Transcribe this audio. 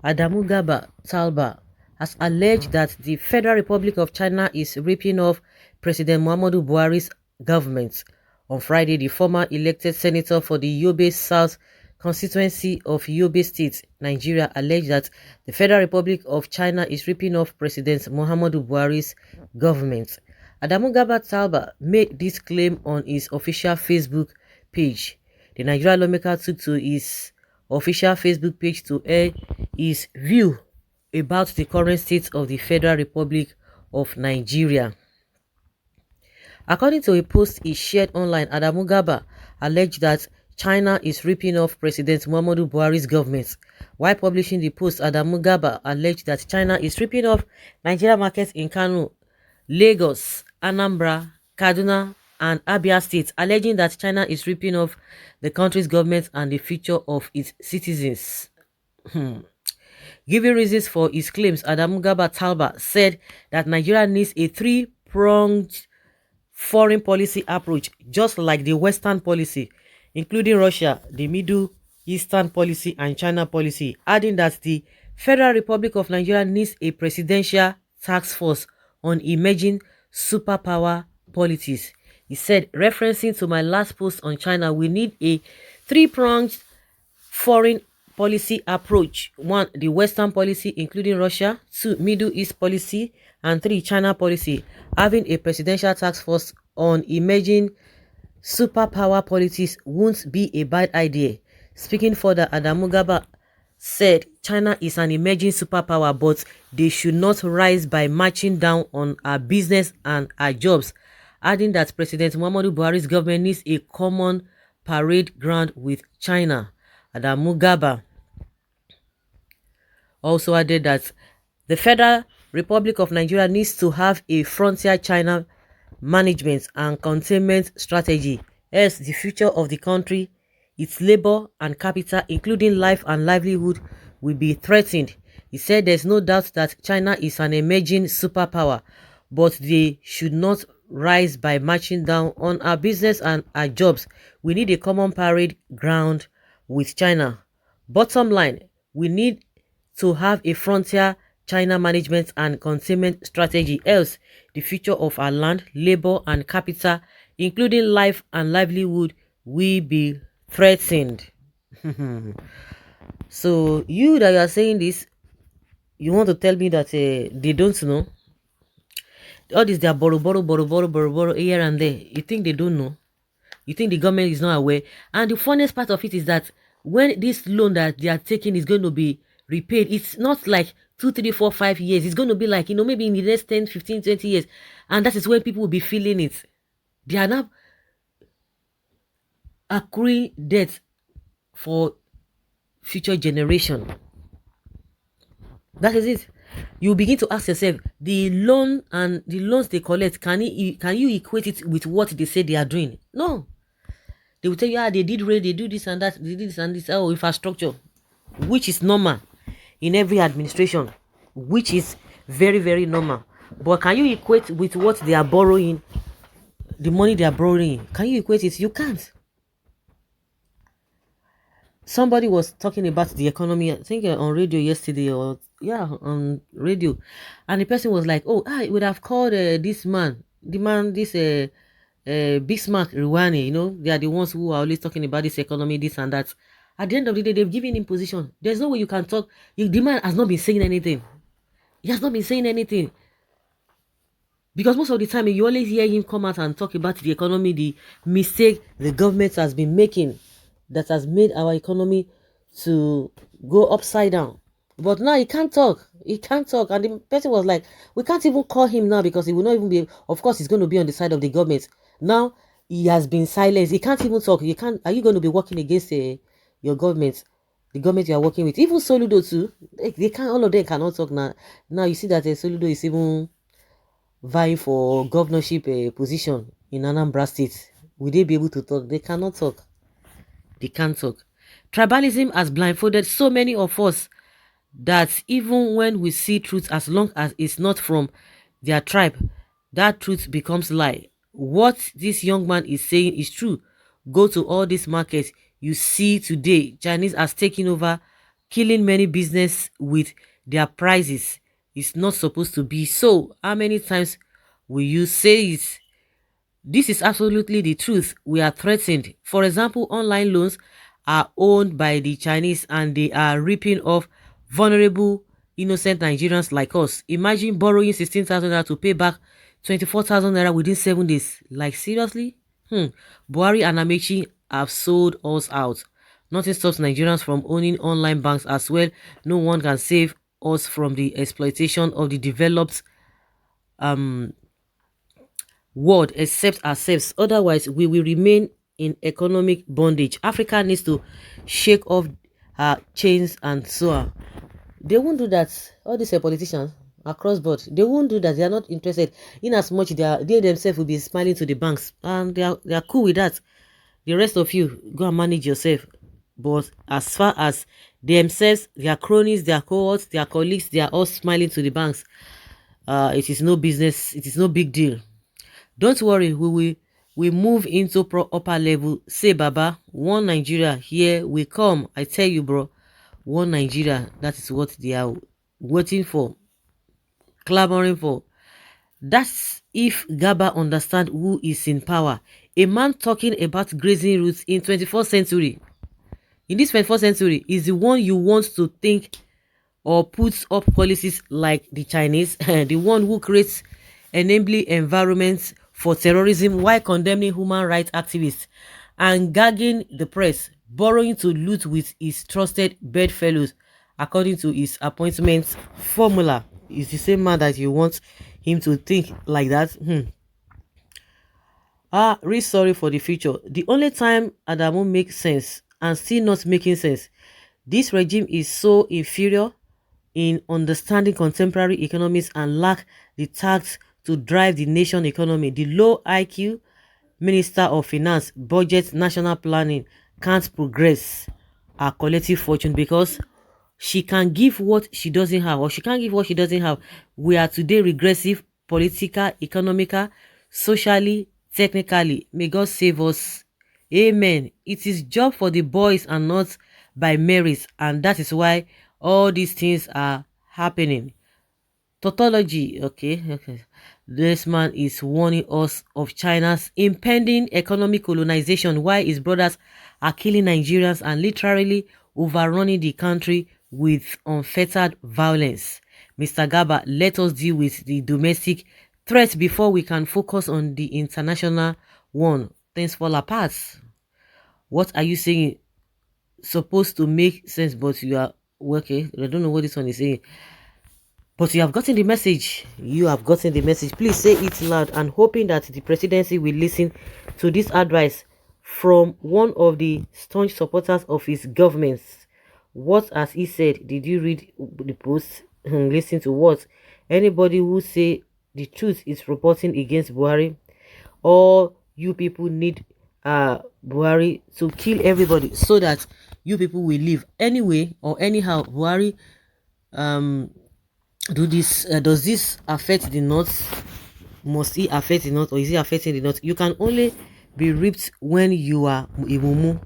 Adamu Garba Talba, has alleged that the Federal Republic of China is ripping off President Muhammadu Buhari's government. On Friday, the former elected senator for the Yobe South constituency of Yobe State, Nigeria, alleged that the Federal Republic of China is ripping off President Muhammadu Buhari's government. Adamu Garba Talba made this claim on his official Facebook page. The Nigerian lawmaker took to his official Facebook page to air his view about the current state of the Federal Republic of Nigeria. According to a post he shared online, Adamu Garba alleged that China is ripping off President Muhammadu Buhari's government. While publishing the post, Adamu Garba alleged that China is ripping off Nigeria markets in Kano, Lagos, Anambra, Kaduna, and Abia states, alleging that China is ripping off the country's government and the future of its citizens. Giving reasons for his claims, Adamu Garba Talba said that Nigeria needs a three-pronged foreign policy approach, just like the Western policy, including Russia, the Middle Eastern policy, and China policy, adding that the Federal Republic of Nigeria needs a presidential task force on emerging superpower politics. He said, referencing to my last post on China, we need a three-pronged foreign policy approach. 1, the Western policy, including Russia. 2, Middle East policy. And 3, China policy. Having a presidential task force on emerging superpower politics won't be a bad idea. Speaking further, Adamu Garba said China is an emerging superpower, but they should not rise by marching down on our business and our jobs, adding that President Muhammadu Buhari's government needs a common parade ground with China. Adamu Garba also added that the Federal Republic of Nigeria needs to have a frontier China management and containment strategy, else the future of the country, its labor and capital, including life and livelihood, will be threatened. He said there's no doubt that China is an emerging superpower, but they should not rise by marching down on our business and our jobs. We need a common parade ground with China. Bottom line, we need to have a frontier China management and containment strategy, else the future of our land, labor and capital, including life and livelihood, will be threatened. So you that you are saying this, you want to tell me that they don't know? All this, they are borrow here and there. You think they don't know? You think the government is not aware? And the funniest part of it is that when this loan that they are taking is going to be repaid, it's not like 2, 3, 4, 5 years. It's going to be like, maybe in the next 10, 15, 20 years. And that is when people will be feeling it. They are now accruing debt for future generation. That is it. You begin to ask yourself, the loan and the loans they collect, can you equate it with what they say they are doing? No. They will tell you, they did raid, they do this and that, they did this and this, infrastructure, which is normal in every administration, which is very, very normal. But can you equate with what they are borrowing, the money they are borrowing? Can you equate it? You can't. Somebody was talking about the economy, I think on radio yesterday, or on radio, and the person was like, I would have called this man, this Bismarck Rwani, they are the ones who are always talking about this economy, this and that. At the end of the day, they've given him position. There's no way you can talk. The man has not been saying anything. He has not been saying anything. Because most of the time, you always hear him come out and talk about the economy, the mistake the government has been making that has made our economy to go upside down. But now he can't talk. He can't talk. And the person was like, we can't even call him now because he will not even be, of course, he's going to be on the side of the government. Now, he has been silenced. He can't even talk. Are you going to be working against your government? The government you are working with? Even Soludo too. They can't, all of them cannot talk now. Now you see that Soludo is even vying for governorship position in Anambra State. Will they be able to talk? They cannot talk. They can't talk. Tribalism has blindfolded so many of us that even when we see truth, as long as it's not from their tribe, that truth becomes lie. What this young man is saying is true. Go to all these markets you see today. Chinese has taken over killing many business with their prices. It's not supposed to be so. How many times will you say it? This is absolutely the truth. We are threatened. For example, online loans are owned by the Chinese and they are ripping off vulnerable, innocent Nigerians like us. Imagine borrowing 16,000 naira to pay back 24,000 naira within 7 days. Like, seriously? Buhari and Amechi have sold us out. Nothing stops Nigerians from owning online banks as well. No one can save us from the exploitation of the developed um world except ourselves. Otherwise, we will remain in economic bondage. Africa needs to shake off her chains and so on. They won't do that. All these politicians across board, they won't do that. They are not interested. In as much they themselves will be smiling to the banks, and they are cool with that. The rest of you, go and manage yourself. But as far as themselves, their cronies, their cohorts, their colleagues, they are all smiling to the banks. It is no business. It is no big deal. Don't worry, we move into upper level. Say, Baba, one Nigeria, here we come. I tell you, bro, one Nigeria. That is what they are waiting for, clamoring for. That's if Garba understand who is in power. A man talking about grazing routes in 21st century. In this 21st century, is the one you want to think or puts up policies like the Chinese, the one who creates enabling environments for terrorism while condemning human rights activists and gagging the press, borrowing to loot with his trusted bedfellows according to his appointment formula. Is the same man that you want him to think like that? Really sorry for the future. The only time Adamu makes sense and still not making sense. This regime is so inferior in understanding contemporary economics and lack the tact to drive the nation economy. The low IQ Minister of Finance, Budget, National Planning can't progress our collective fortune because she can give what she doesn't have, or she can't give what she doesn't have. We are today regressive, political, economical, socially, technically. May God save us. Amen. It is job for the boys and not by merit, and that is why all these things are happening. Tautology, okay. This man is warning us of China's impending economic colonization, while his brothers are killing Nigerians and literally overrunning the country with unfettered violence. Mr. Garba, let us deal with the domestic threat before we can focus on the international one. Things fall apart. What are you saying? Supposed to make sense, but you are okay. I don't know what this one is saying. But you have gotten the message. You have gotten the message. Please say it loud, and hoping that the presidency will listen to this advice from one of the staunch supporters of his government. What has he said? Did you read the post? Listen to what? Anybody who say the truth is reporting against Buhari. All you people need Buhari to kill everybody so that you people will live anyway or anyhow. Buhari does this affect the North? Must he affect the North, or is he affecting the North? You can only be ripped when you are a mumu.